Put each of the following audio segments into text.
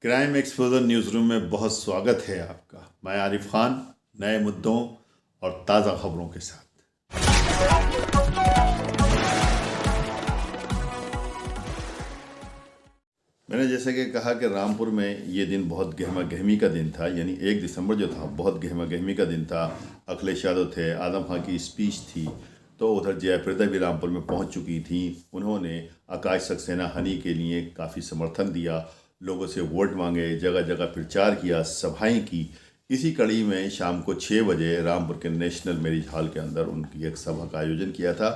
Crime exposure news room में बहुत स्वागत है आपका। मैं आरिफ खान नए मुद्दों और ताज़ा खबरों के साथ। मैंने जैसे कि कहा कि रामपुर में ये दिन बहुत गहमा गहमी का दिन था, यानी 1 दिसंबर जो था बहुत गहमा गहमी का दिन था। अखिलेश यादव थे, आदम खां की स्पीच थी, तो उधर जयाप्रदा भी रामपुर में पहुंच चुकी थी। उन्होंने आकाश सक्सेना हनी के लिए काफ़ी समर्थन दिया, लोगों से वोट मांगे, जगह जगह प्रचार किया, सभाएं की। इसी कड़ी में शाम को 6 बजे रामपुर के नेशनल मैरिज हॉल के अंदर उनकी एक सभा का आयोजन किया था।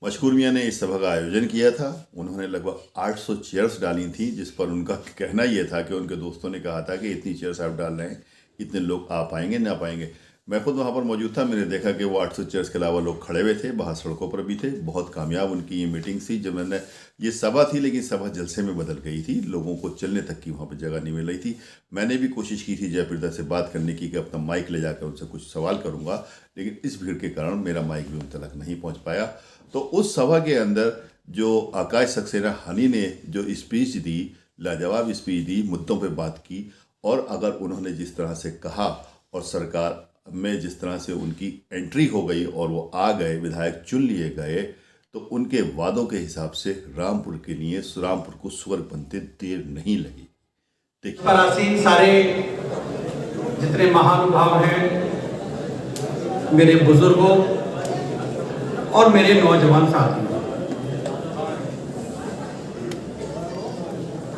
मशकूर मियाँ ने इस सभा का आयोजन किया था। उन्होंने लगभग 800 चेयर्स डाली थी, जिस पर उनका कहना यह था कि उनके दोस्तों ने कहा था कि इतनी चेयर्स आप डाल रहे हैं, इतने लोग आ पाएंगे ना पाएंगे। मैं खुद वहाँ पर मौजूद था, मैंने देखा कि वो 800 चेयर्स के अलावा लोग खड़े हुए थे, बाहर सड़कों पर भी थे। बहुत कामयाब उनकी ये मीटिंग थी। जब मैंने ये सभा थी, लेकिन सभा जलसे में बदल गई थी, लोगों को चलने तक की वहाँ पर जगह नहीं मिल रही थी। मैंने भी कोशिश की थी जयप्रदा से बात करने की कि अपना माइक ले जाकर उनसे कुछ सवाल करूँगा, लेकिन इस भीड़ के कारण मेरा माइक भी उन तक नहीं पहुँच पाया। तो उस सभा के अंदर जो आकाश सक्सेना हनी ने जो स्पीच दी, लाजवाब स्पीच दी, मुद्दों पर बात की, और अगर उन्होंने जिस तरह से कहा और सरकार में जिस तरह से उनकी एंट्री हो गई और वो आ गए, विधायक चुन लिए गए, तो उनके वादों के हिसाब से रामपुर के लिए रामपुर को स्वर्ग बनते देर नहीं लगी। देखिए, सारे जितने महानुभाव हैं, मेरे बुजुर्गों और मेरे नौजवान साथी,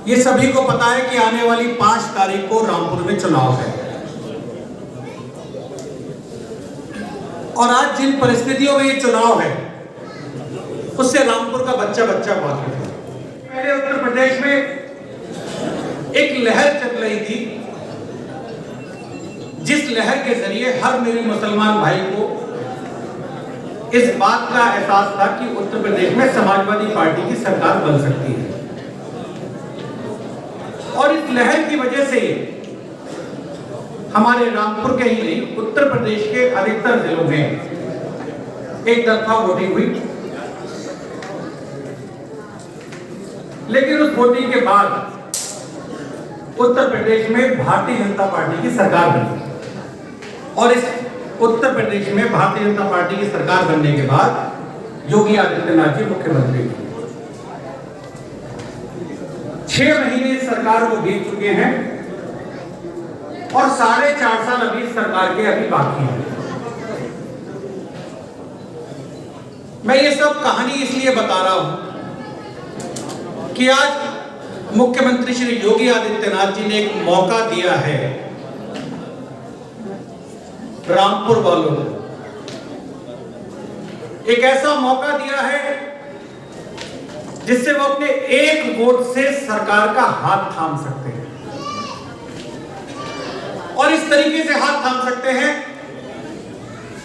ये सभी को पता है कि आने वाली 5 तारीख को रामपुर में चुनाव है। और आज जिन परिस्थितियों में ये चुनाव है, उससे रामपुर का बच्चा बच्चा वाकिफ है। पहले उत्तर प्रदेश में एक लहर चल रही थी, जिस लहर के जरिए हर मेरे मुसलमान भाई को इस बात का एहसास था कि उत्तर प्रदेश में समाजवादी पार्टी की सरकार बन सकती है। और इस लहर की वजह से हमारे रामपुर के ही नहीं, उत्तर प्रदेश के अधिकतर जिलों में एक तरफा वोटिंग हुई। लेकिन उस वोटिंग के बाद उत्तर प्रदेश में भारतीय जनता पार्टी की सरकार बनी। और इस उत्तर प्रदेश में भारतीय जनता पार्टी की सरकार बनने के बाद योगी आदित्यनाथ जी मुख्यमंत्री थे। 6 महीने इस सरकार को बीत चुके हैं और 4.5 साल अभी सरकार के अभी बाकी है। मैं ये सब कहानी इसलिए बता रहा हूं कि आज मुख्यमंत्री श्री योगी आदित्यनाथ जी ने एक मौका दिया है रामपुर वालों को। एक ऐसा मौका दिया है जिससे वो अपने एक वोट से सरकार का हाथ थाम सकते हैं। और इस तरीके से हाथ थाम सकते हैं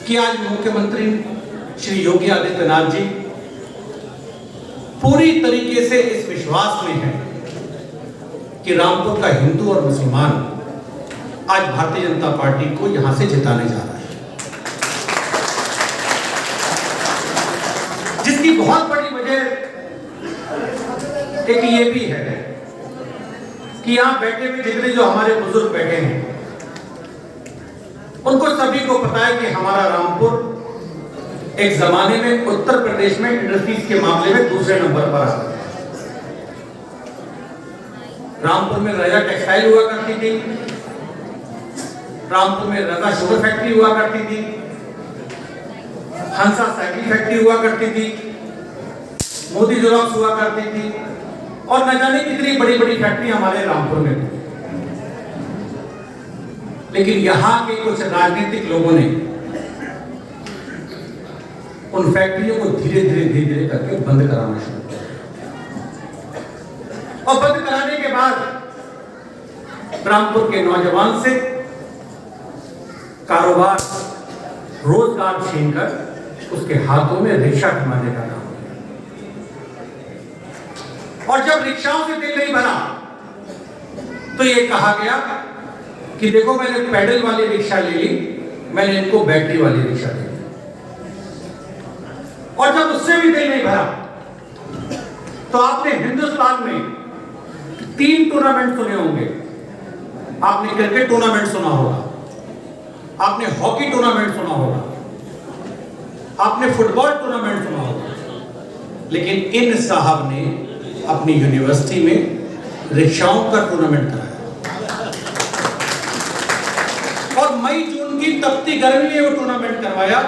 कि आज मुख्यमंत्री श्री योगी आदित्यनाथ जी पूरी तरीके से इस विश्वास में हैं कि रामपुर का हिंदू और मुसलमान आज भारतीय जनता पार्टी को यहां से जिताने जा रहा है। जिसकी बहुत बड़ी वजह एक ये भी है कि यहां बैठे हुए जितने जो हमारे बुजुर्ग बैठे हैं, उनको सभी को पता है कि हमारा रामपुर एक जमाने में उत्तर प्रदेश में इंडस्ट्रीज के मामले में दूसरे नंबर पर आता है। रामपुर में रजा टेक्सटाइल हुआ करती थी, रामपुर में रजा शुगर फैक्ट्री हुआ करती थी, हंसा साइकिल फैक्ट्री हुआ करती थी, मोदी जेरॉक्स हुआ करती थी, और न जाने कितनी बड़ी बड़ी फैक्ट्री हमारे रामपुर में थी। लेकिन यहां के कुछ राजनीतिक लोगों ने उन फैक्ट्रियों को धीरे धीरे करके बंद कराना शुरू किया। और बंद कराने के बाद रामपुर के नौजवान से कारोबार, रोजगार छीनकर उसके हाथों में रिक्शा थमाने का काम किया। और जब रिक्शाओं से दिल नहीं भरा तो ये कहा गया कि देखो, मैंने पैडल वाली रिक्शा ले ली, मैंने इनको बैटरी वाली रिक्शा दे दी। और जब उससे भी दिल नहीं भरा तो आपने हिंदुस्तान में 3 टूर्नामेंट सुने होंगे, आपने क्रिकेट टूर्नामेंट सुना होगा, आपने हॉकी टूर्नामेंट सुना होगा, आपने फुटबॉल टूर्नामेंट सुना होगा, लेकिन इन साहब ने अपनी यूनिवर्सिटी में रिक्शाओं का टूर्नामेंट कराया और मई जून की तपती गर्मी में वो टूर्नामेंट करवाया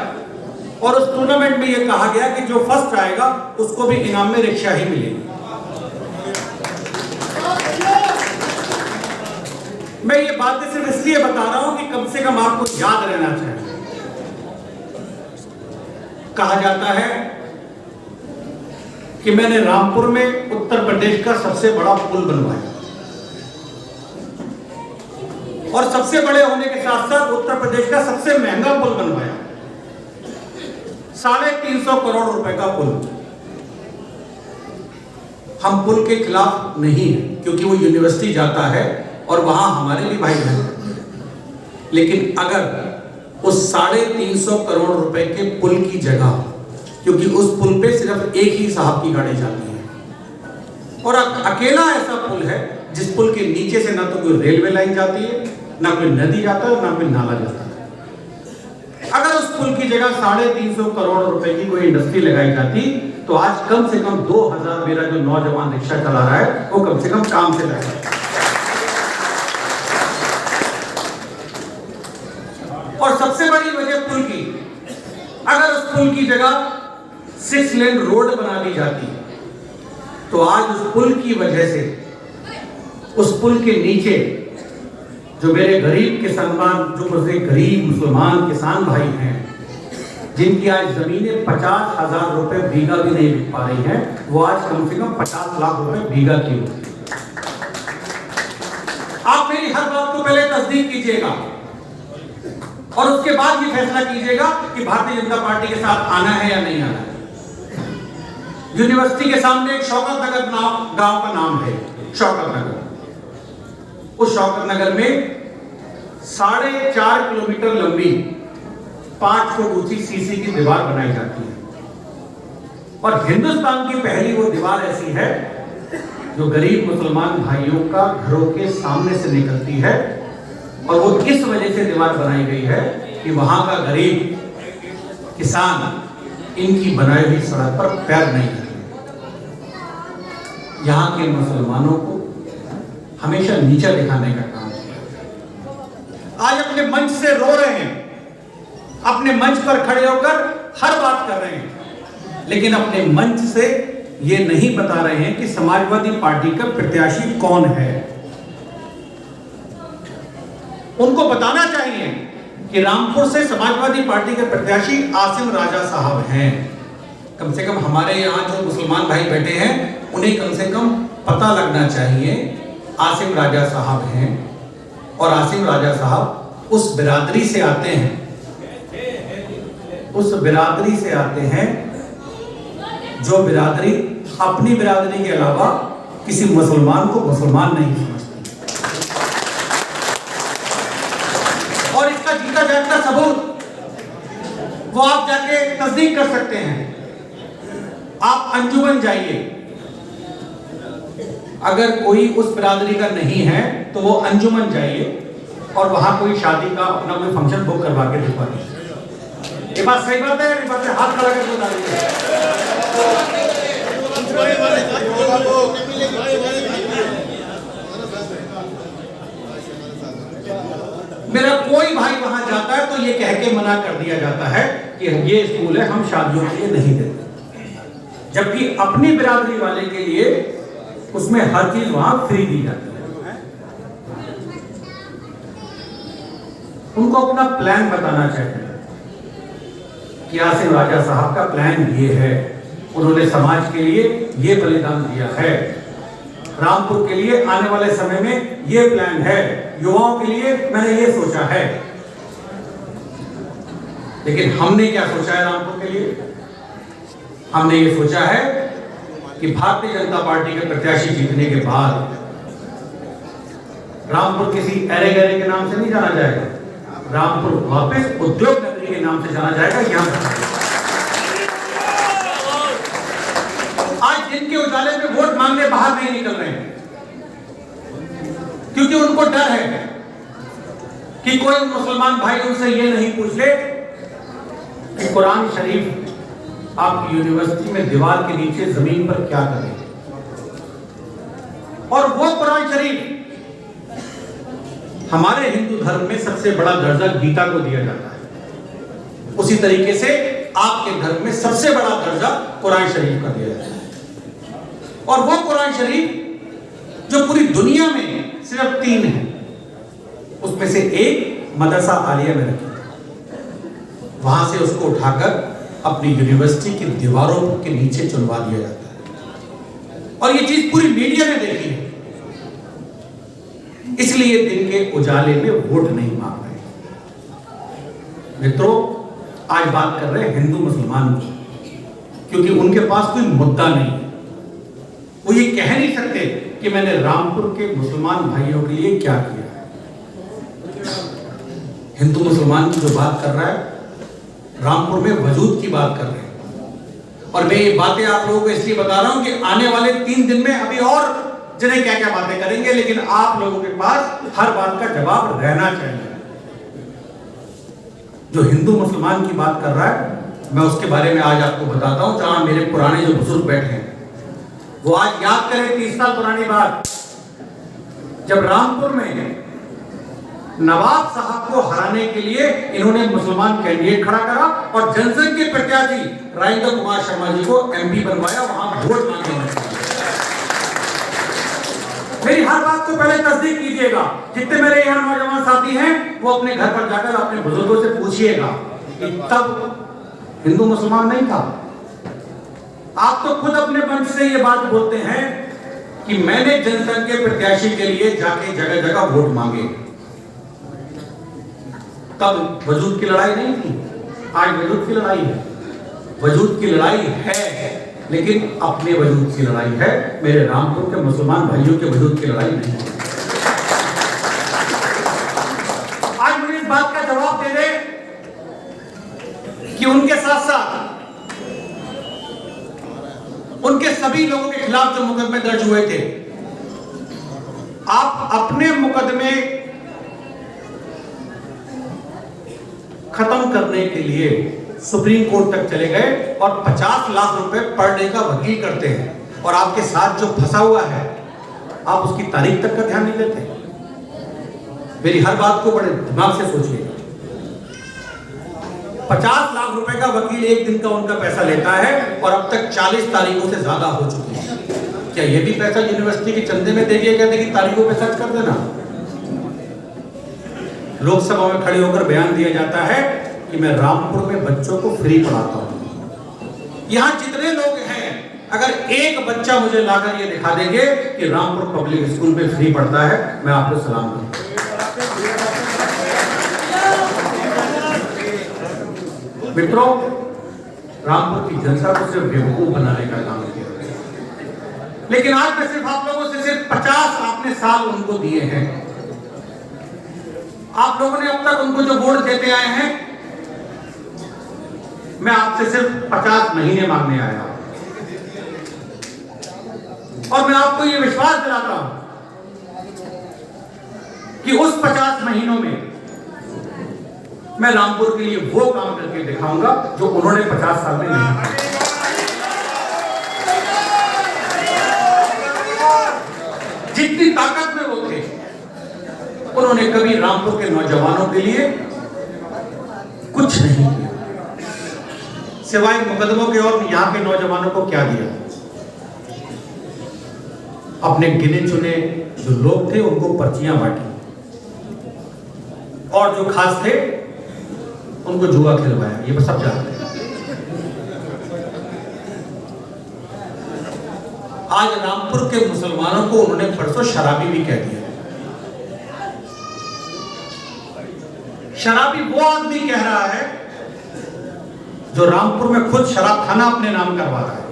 और उस टूर्नामेंट में ये कहा गया कि जो फर्स्ट आएगा उसको भी इनाम में रिक्शा ही मिलेगी। मैं ये बातें सिर्फ इसलिए बता रहा हूं कि कम से कम आपको याद रहना चाहिए। कहा जाता है कि मैंने रामपुर में उत्तर प्रदेश का सबसे बड़ा पुल बनवाया और सबसे बड़े होने के साथ साथ उत्तर प्रदेश का सबसे महंगा पुल बनवाया, 350 करोड़ रुपए का पुल। हम पुल के खिलाफ नहीं हैं क्योंकि वो यूनिवर्सिटी जाता है और वहां हमारे भी भाई बहन, लेकिन अगर उस 350 करोड़ रुपए के पुल की जगह, क्योंकि उस पुल पे सिर्फ एक ही साहब की गाड़ी जाती है और अकेला ऐसा पुल है जिस पुल के नीचे से ना तो कोई रेलवे लाइन जाती है, ना कोई नदी जाता है, ना कोई नाला जाता है। अगर उस पुल की जगह 350 करोड़ रुपए की कोई इंडस्ट्री लगाई जाती तो आज कम से कम 2000 मेरा जो नौजवान रिक्शा चला रहा है वो कम से कम काम से लगा। और सबसे बड़ी वजह पुल की, अगर उस पुल की जगह 6 लेन रोड बना दी जाती तो आज उस पुल की वजह से उस पुल के नीचे जो मेरे गरीब किसान, जो मुझे गरीब मुसलमान किसान भाई हैं जिनकी आज जमीनें 50,000 रुपए बीघा भी नहीं बिक पा रही हैं, वो आज कम से कम 50 लाख रुपए बीघा की होती है। आप मेरी हर बात को पहले तस्दीक कीजिएगा और उसके बाद ये फैसला कीजिएगा कि भारतीय जनता पार्टी के साथ आना है या नहीं आना है। यूनिवर्सिटी के सामने एक शौकत नगर गांव का नाम है, शौकत नगर। उस शौकत नगर में 4.5 किलोमीटर लंबी 5 फुट ऊंची सीसी की दीवार बनाई जाती है और हिंदुस्तान की पहली वो दीवार ऐसी है जो गरीब मुसलमान भाइयों का घरों के सामने से निकलती है और वो इस वजह से दीवार बनाई गई है कि वहां का गरीब किसान इनकी बनाई हुई सड़क पर पैर नहीं रखे। यहां के मुसलमानों को हमेशा नीचा दिखाने का काम किया। आज अपने मंच से रो रहे हैं, अपने मंच पर खड़े होकर हर बात कर रहे हैं, लेकिन अपने मंच से ये नहीं बता रहे हैं कि समाजवादी पार्टी का प्रत्याशी कौन है। उनको बताना चाहिए कि रामपुर से समाजवादी पार्टी के प्रत्याशी आसिम राजा साहब हैं। कम से कम हमारे यहाँ जो मुसलमान भाई बैठे हैं उन्हें कम से कम पता लगना चाहिए आसिम राजा साहब हैं और आसिम राजा साहब उस बिरादरी से आते हैं, उस बिरादरी से आते हैं जो बिरादरी अपनी बिरादरी के अलावा किसी मुसलमान को मुसलमान नहीं समझती। और इसका जीता जागता सबूत वो आप जाके तस्दीक कर सकते हैं। आप अंजुमन जाइए, अगर कोई उस बिरादरी का नहीं है तो वो अंजुमन जाइए और वहां कोई शादी का अपना कोई फंक्शन बुक करवा के दिखवा दीजिए। ये बात सही बात है, ये बात है, हाथ खड़ा करके बता दीजिए। मेरा कोई भाई वहां जाता है तो ये कह के मना कर दिया जाता है कि ये स्कूल है, हम शादियों के लिए नहीं देते, जबकि अपनी बिरादरी वाले के लिए उसमें हर चीज वहां फ्री दी जाती है। उनको अपना प्लान बताना चाहिए कि आसिम राजा साहब का प्लान ये है, उन्होंने समाज के लिए ये बलिदान दिया है, रामपुर के लिए आने वाले समय में ये प्लान है, युवाओं के लिए मैंने ये सोचा है। लेकिन हमने क्या सोचा है रामपुर के लिए? हमने ये सोचा है कि भारतीय जनता पार्टी के प्रत्याशी जीतने के बाद रामपुर किसी अरे गहरे के नाम से नहीं जाना जाएगा, रामपुर वापस उद्योग नगरी के नाम से जाना जाएगा। यहां आज जिनके उजाले में वोट मांगने बाहर नहीं निकल रहे हैं क्योंकि उनको डर है कि कोई मुसलमान भाई उनसे ये नहीं पूछ ले कि कुरान शरीफ आपकी यूनिवर्सिटी में दीवार के नीचे जमीन पर क्या करें, और वो कुरान शरीफ हमारे हिंदू धर्म में सबसे बड़ा दर्जा गीता को दिया जाता है, उसी तरीके से आपके धर्म में सबसे बड़ा दर्जा कुरान शरीफ का दिया जाता है। और वो कुरान शरीफ जो पूरी दुनिया में सिर्फ 3 है, उसमें से एक मदरसा आलिया में रखी, वहां से उसको उठाकर अपनी यूनिवर्सिटी की दीवारों के नीचे चुनवा दिया जाता है, और ये चीज पूरी मीडिया ने देखी है। इसलिए दिन के उजाले में वोट नहीं मांग रहे। मित्रों, आज बात कर रहे हैं हिंदू मुसलमान की, क्योंकि उनके पास कोई मुद्दा नहीं है। वो ये कह नहीं सकते कि मैंने रामपुर के मुसलमान भाइयों के लिए क्या किया है। हिंदू मुसलमान की जो बात कर रहा है, रामपुर में वजूद की बात कर रहे हैं। और मैं ये बातें आप लोगों को इसलिए बता रहा हूं कि आने वाले 3 दिन में अभी और जिन्हें क्या क्या बातें करेंगे, लेकिन आप लोगों के पास हर बात का जवाब रहना चाहिए। जो हिंदू मुसलमान की बात कर रहा है, मैं उसके बारे में आज आपको बताता हूं। जहां मेरे पुराने जो बुजुर्ग बैठे हैं, वो आज याद करें 30 साल पुरानी बात, जब रामपुर में नवाब साहब को हराने के लिए इन्होंने मुसलमान कैंडिडेट खड़ा करा और जनसंघ के प्रत्याशी राजेंद्र कुमार शर्मा जी को एमपी बनवाया, वहां वोट मांगे। मेरी हर बात को पहले तस्दीक कीजिएगा। जितने मेरे यहाँ नौजवान साथी हैं, वो अपने घर पर जाकर अपने बुजुर्गों से पूछिएगा कि तब हिंदू मुसलमान नहीं था। आप तो खुद अपने मंच से ये बात बोलते हैं कि मैंने जनसंघ के प्रत्याशी के लिए जाके जगह जगह वोट मांगे। तब वजूद की लड़ाई नहीं थी, आज वजूद की लड़ाई है। वजूद की लड़ाई है, लेकिन अपने वजूद की लड़ाई है, मेरे रामपुर के मुसलमान भाइयों के वजूद की लड़ाई नहीं है। आज मुझे इस बात का जवाब दे दे कि उनके साथ साथ उनके सभी लोगों के खिलाफ जो मुकदमे दर्ज हुए थे, आप अपने मुकदमे खत्म करने के लिए सुप्रीम कोर्ट तक चले गए और 50 लाख रुपए पर डे का वकील करते हैं, और आपके साथ जो फंसा हुआ है, आप उसकी तारीख तक का ध्यान नहीं देते। मेरी हर बात को बड़े दिमाग से सोचिएगा। 50 लाख रुपए का वकील एक दिन का उनका पैसा लेता है, और अब तक 40 तारीखों से ज्यादा हो चुकी है। क्या ये भी पैसा यूनिवर्सिटी के चंदे में दे दिया गया था कि तारीखों पे सर्च कर देना? लोकसभा में खड़े होकर बयान दिया जाता है कि मैं रामपुर में बच्चों को फ्री पढ़ाता हूं। यहां जितने लोग हैं, अगर एक बच्चा मुझे लाकर ये दिखा देंगे कि रामपुर पब्लिक स्कूल में फ्री पढ़ता है, मैं आपको सलाम दूंगा। मित्रों, रामपुर की जनता को सिर्फ बेवकूफ बनाने का काम किया, लेकिन आज मैं सिर्फ आप लोगों से सिर्फ 50 आपने साल उनको दिए हैं। आप लोगों ने अब तक उनको जो वोट देते आए हैं, मैं आपसे सिर्फ 50 महीने मांगने आया हूं, और मैं आपको यह विश्वास दिलाता हूं कि उस 50 महीनों में मैं रामपुर के लिए वो काम करके दिखाऊंगा जो उन्होंने 50 साल में नहीं किया। जितनी ताकत में वो थे, उन्होंने कभी रामपुर के नौजवानों के लिए कुछ नहीं किया, सिवाय मुकदमों के। और यहां के नौजवानों को क्या दिया? अपने गिने चुने जो लोग थे उनको पर्चियां बांटी, और जो खास थे उनको जुआ खिलवाया। ये बस सब जानते हैं। आज रामपुर के मुसलमानों को उन्होंने परसों शराबी भी कह दिया। शराबी वो आदमी कह रहा है जो रामपुर में खुद शराब खाना अपने नाम करवा रहा है।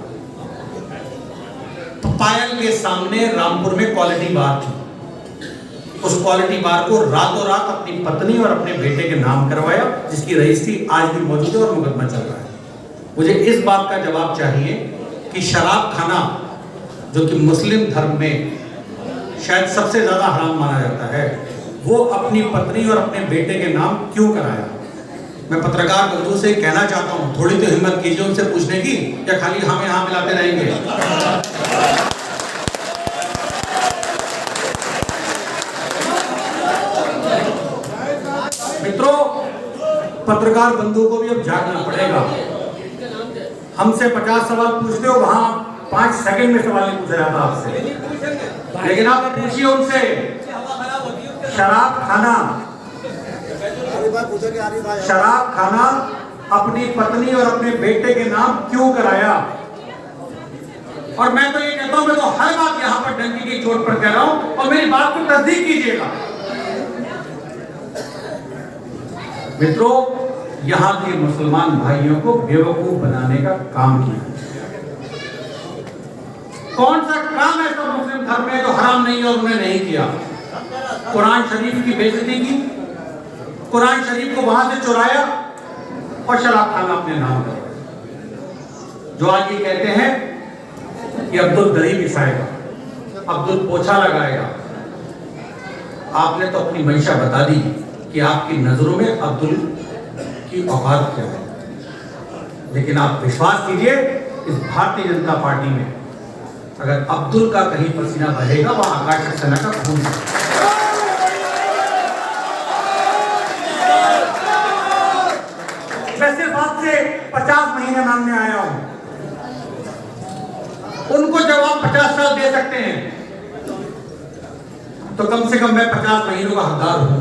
पायल के सामने रामपुर में क्वालिटी बार थी, उस क्वालिटी बार को रातों रात अपनी पत्नी और अपने बेटे के नाम करवाया, जिसकी रजिस्ट्री आज भी मौजूद है और मुकदमा चल रहा है। मुझे इस बात का जवाब चाहिए कि शराब खाना, जो कि मुस्लिम धर्म में शायद सबसे ज्यादा हराम माना जाता है, वो अपनी पत्नी और अपने बेटे के नाम क्यों कराया? मैं पत्रकार बंधु से कहना चाहता हूं, थोड़ी तो हिम्मत कीजिए उनसे पूछने की, या खाली हम यहाँ मिलाते रहेंगे? मित्रों, पत्रकार बंधु को भी अब जागना पड़ेगा। हमसे 50 सवाल पूछते हो, वहां 5 सेकंड में सवाल नहीं पूछा जाता आपसे, लेकिन आप पूछिए उनसे, शराब खाना अपनी पत्नी और अपने बेटे के नाम क्यों कराया? और मैं तो ये कहता हूं, मैं तो हर बात यहां पर डंकी की चोट पर कह रहा हूं, और मेरी बात को तस्दीक कीजिएगा। मित्रों, यहां के मुसलमान भाइयों को बेवकूफ बनाने का काम किया। कौन सा काम ऐसा मुस्लिम धर्म में जो हराम नहीं है और उन्हें नहीं किया? कुरान शरीफ की बेइज्जती की, कुरान शरीफ को वहां से चुराया और शराब खाना अपने नाम कर। जो आज ये कहते हैं कि अब्दुल दही बिछाएगा, अब्दुल पोछा लगाएगा, आपने तो अपनी मंशा बता दी कि आपकी नजरों में अब्दुल की औकात क्या है। लेकिन आप विश्वास कीजिए, इस भारतीय जनता पार्टी में अगर अब्दुल का कहीं पसीना बहेगा, वह आकाश सक्सेना का खून है। मैं सिर्फ आपसे 50 महीने मांगने आया हूं, उनको जब आप 50 साल दे सकते हैं, तो कम से कम मैं 50 महीनों का हकदार हूं।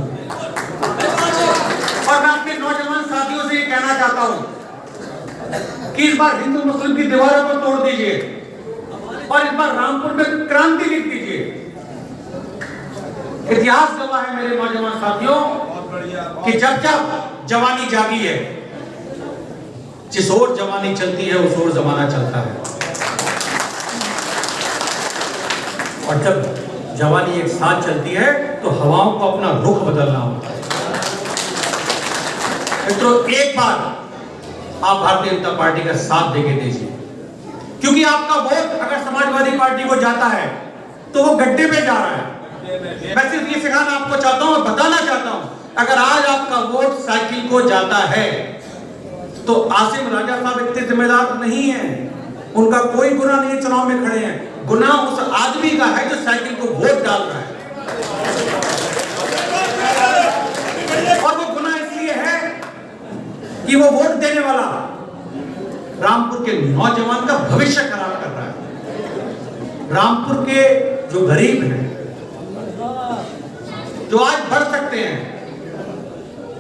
और मैं अपने नौजवान साथियों से ये कहना चाहता हूं कि इस बार हिंदू मुस्लिम की दीवारों को तोड़ दीजिए और इस बार रामपुर में क्रांति लिख दीजिए। इतिहास गवाह है मेरे नौजवान साथियों कि जब जब जवानी जागी है, जिस ओर जवानी चलती है उस ओर जमाना चलता है, और जब जवानी एक साथ चलती है तो हवाओं को अपना रुख बदलना होता है। मित्रों, एक बार आप भारतीय जनता पार्टी का साथ देके दीजिए, क्योंकि आपका वोट अगर समाजवादी पार्टी को जाता है तो वो गड्ढे पे जा रहा है। मैं सिर्फ ये सिखाना आपको चाहता हूं और बताना चाहता हूं, अगर आज आपका वोट साइकिल को जाता है तो आसिम राजा साहब इतने जिम्मेदार नहीं है, उनका कोई गुनाह नहीं है, चुनाव में खड़े हैं। गुनाह उस आदमी का है जो साइकिल को वोट डाल रहा है, और वो गुनाह इसलिए है कि वो वोट देने वाला रामपुर के नौजवान का भविष्य खराब कर रहा है। रामपुर के जो गरीब हैं, जो आज बढ़ सकते हैं,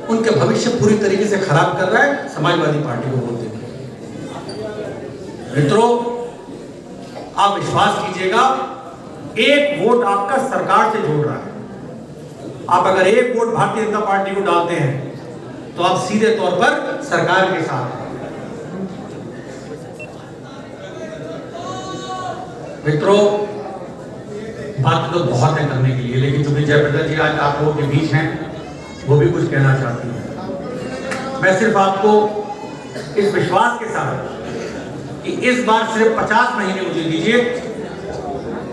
उनके भविष्य पूरी तरीके से खराब कर रहा है समाजवादी पार्टी को वोट देकर। मित्रों, आप विश्वास कीजिएगा, एक वोट आपका सरकार से जोड़ रहा है। आप अगर एक वोट भारतीय जनता पार्टी को डालते हैं तो आप सीधे तौर पर सरकार के साथ हैं। मित्रों, बात तो बहुत है करने के लिए, लेकिन चूंकि जयप्रदा जी आज आप लोगों के बीच हैं, वो भी कुछ कहना चाहती हैं। मैं सिर्फ आपको इस विश्वास के साथ कि इस बार सिर्फ 50 महीने मुझे दीजिए,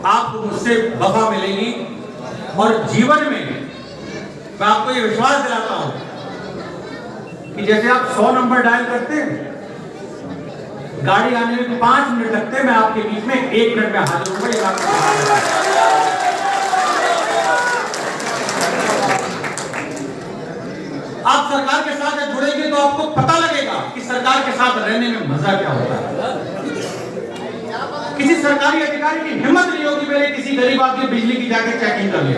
आपको मुझसे वफा मिलेगी, और जीवन में मैं आपको ये विश्वास दिलाता हूं कि जैसे आप 100 नंबर डायल करते हैं, गाड़ी आने में 5 मिनट लगते हैं, मैं आपके बीच में 1 मिनट में हाजिर होऊंगा। आप सरकार के साथ जब जुड़ेंगे तो आपको पता लगेगा कि सरकार के साथ रहने में मजा क्या होता है। किसी सरकारी अधिकारी की हिम्मत नहीं होगी मेरे किसी गरीब आदमी बिजली की जाके चेकिंग कर ले।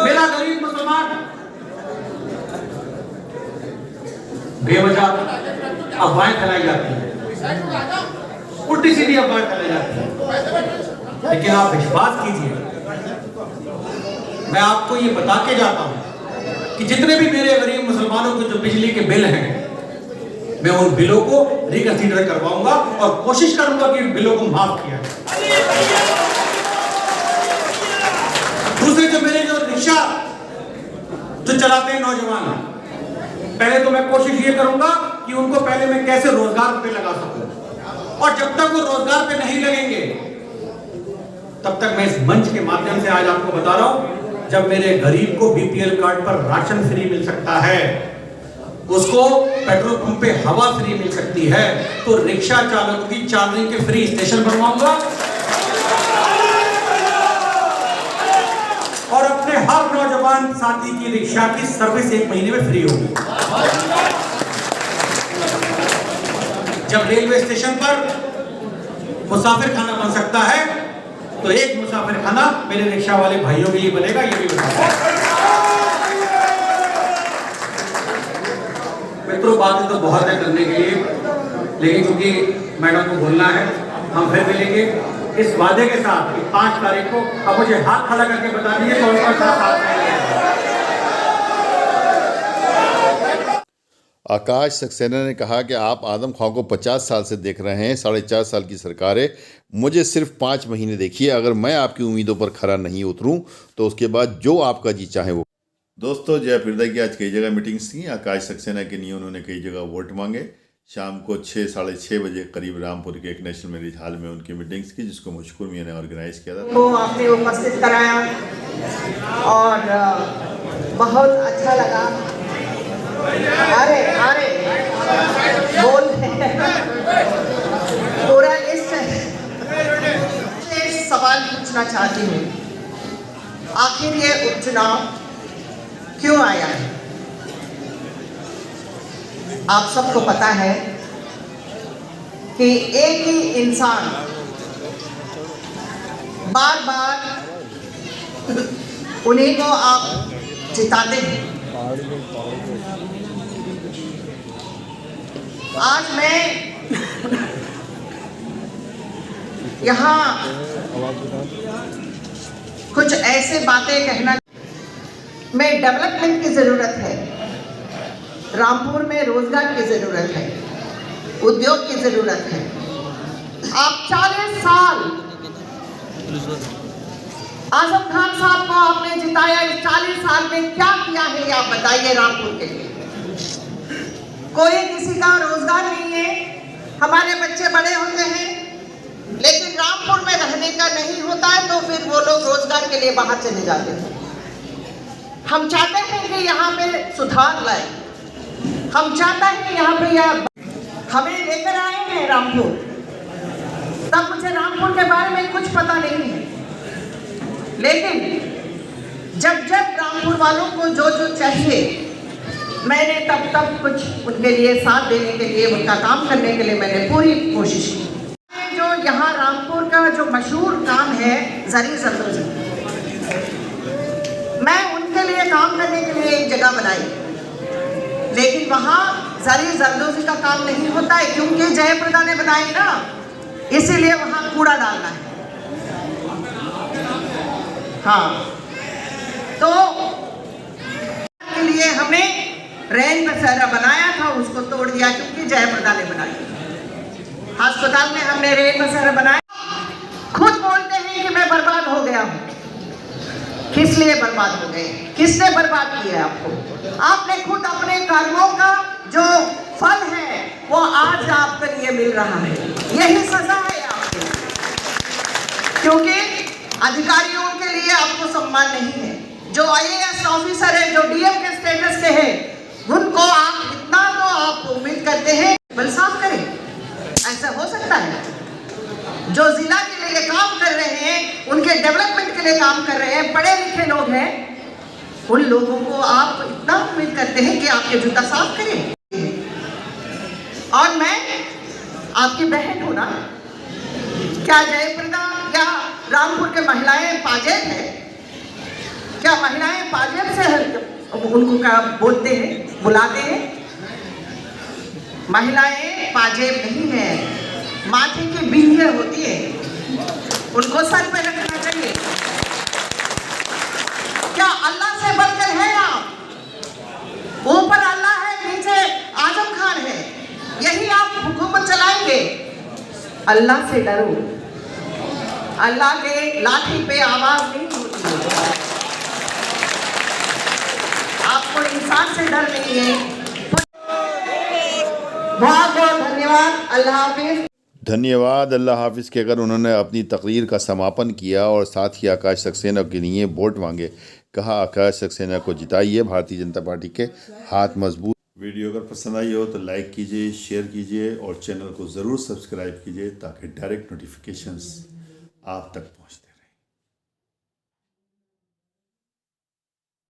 मेरा गरीब मुसलमान बेवजह अफवाहें फैलाई जाती है, उल्टी सीधी अफवाहें फैलाई जाती है, लेकिन आप विश्वास कीजिए, मैं आपको ये बता के जाता हूं कि जितने भी मेरे गरीब मुसलमानों के जो बिजली के बिल हैं, मैं उन बिलों को रिकंसीडर करवाऊंगा और कोशिश करूंगा कि इन बिलों को माफ किया जाए। दूसरे जो मेरे जो रिक्शा जो चलाते हैं नौजवान, पहले तो मैं कोशिश ये करूंगा कि उनको पहले मैं कैसे रोजगार पे लगा सकूं, और जब तक वो रोजगार पे नहीं लगेंगे तब तक मैं इस मंच के माध्यम से आज आपको बता रहा हूं, जब मेरे गरीब को बीपीएल कार्ड पर राशन फ्री मिल सकता है, उसको पेट्रोल पंप पे हवा फ्री मिल सकती है, तो रिक्शा चालकों की चार्जिंग के फ्री स्टेशन बनवाऊंगा और अपने हर नौजवान साथी की रिक्शा की सर्विस 1 महीने में फ्री होगी। जब रेलवे स्टेशन पर मुसाफिर खाना बन सकता है, तो एक मुसाफिर खाना मेरे रिक्शा वाले भाइयों के लिए बनेगा, ये भी बताऊंगा। मित्रों, बातें तो बहुत है करने के लिए, लेकिन क्योंकि मैडम को बोलना है, हम फिर मिलेंगे इस वादे के साथ कि 5 तारीख को। अब मुझे हाथ खड़ा करके बता दीजिए कौन कौन सा साथ में है। आकाश सक्सेना ने कहा कि आप आदम खां को 50 साल से देख रहे हैं, 4.5 साल की सरकार है, मुझे सिर्फ 5 महीने देखिए, अगर मैं आपकी उम्मीदों पर खरा नहीं उतरूं तो उसके बाद जो आपका जी चाहे वो। दोस्तों, जयप्रदा की आज कई जगह मीटिंग्स थी। आकाश सक्सेना के लिए उन्होंने कई जगह वोट मांगे। शाम को 6 साढ़े 6 बजे करीब रामपुर के एक नेशनल मैरिज हॉल में उनकी मीटिंग्स की, जिसको मशकूर मियां ने ऑर्गेनाइज किया था। वो आपने उपस्थित कराया और बहुत अच्छा लगा। अरे अरे बोल पूरा लिस्ट सवाल पूछना चाहती हूँ, आखिर ये उपचुनाव क्यों आया है? आप सबको पता है कि एक ही इंसान बार बार उन्हीं को आप जिताते हैं। आज मैं यहाँ कुछ ऐसे बातें कहना, में डेवलपमेंट की जरूरत है, रामपुर में रोजगार की जरूरत है, उद्योग की जरूरत है। आप 40 साल आजम खान साहब को आपने जिताया, इस 40 साल में क्या किया है आप बताइए रामपुर के लिए। कोई किसी का रोजगार नहीं है, हमारे बच्चे बड़े होते हैं लेकिन रामपुर में रहने का नहीं होता है, तो फिर वो लोग रोजगार के लिए बाहर चले जाते हैं। हम चाहते हैं कि यहाँ पे सुधार लाए, हम चाहते हैं यहाँ पे हमें लेकर आए हैं रामपुर, तब मुझे रामपुर के बारे में कुछ पता नहीं है, लेकिन जब जब रामपुर वालों को जो जो चाहिए, मैंने तब तब कुछ उनके लिए साथ देने के लिए, उनका काम करने के लिए मैंने पूरी कोशिश की। जो यहाँ रामपुर का जो मशहूर काम है जरी जरदोजी, मैं उनके लिए काम करने के लिए एक जगह बनाई, लेकिन वहाँ जरी जरदोजी का काम नहीं होता है क्योंकि जयप्रदा ने बनाई ना, इसीलिए वहाँ कूड़ा डालना है। हाँ, तो के लिए हमने रैन बसेरा बनाया था, उसको तोड़ दिया क्योंकि जयप्रदा ने बनाई। अस्पताल में हमने रैन बसेरा बनाया। खुद बोलते हैं कि मैं बर्बाद हो गया हूँ। किस लिए बर्बाद हो गए? किसने बर्बाद किया आपको? आपने खुद अपने कर्मों का जो फल है वो आज आपके लिए मिल रहा है। यही सजा है आपको, क्योंकि अधिकारियों के लिए आपको सम्मान नहीं है। जो आईएएस ऑफिसर है, जो डीएम के स्टेटस के हैं, उनको आप इतना तो आप उम्मीद करते हैं बल साफ करें। ऐसा हो सकता है? जो जिला के लिए काम कर रहे हैं, उनके डेवलपमेंट के लिए काम कर रहे हैं, पढ़े लिखे लोग हैं, उन लोगों को आप इतना उम्मीद करते हैं कि आपके जूता साफ करें। और मैं आपकी बहन हूं ना, क्या जयप्रदा या रामपुर के महिलाएं पाजेब है? क्या महिलाएं पाजेब से उनको क्या बोलते हैं, बुलाते हैं? महिलाएं पाजेब नहीं है, माथे की बिंदियां होती है, उनको सर पे रखना चाहिए। क्या अल्लाह से बढ़कर है आप? ऊपर अल्लाह है, नीचे आजम खान है, यही आप हुकूमत चलाएंगे? अल्लाह से डरो, अल्लाह के लाठी पे आवाज नहीं होती है। आपको इंसान से डर नहीं है। बहुत बहुत धन्यवाद, अल्लाह हाफिज। धन्यवाद। अल्लाह हाफिज़ कहकर उन्होंने अपनी तकरीर का समापन किया और साथ ही आकाश सक्सेना के लिए वोट मांगे। कहा आकाश सक्सेना को जिताइए, भारतीय जनता पार्टी के हाथ मजबूत। वीडियो अगर पसंद आई हो तो लाइक कीजिए, शेयर कीजिए और चैनल को ज़रूर सब्सक्राइब कीजिए ताकि डायरेक्ट नोटिफिकेशंस आप तक पहुँचते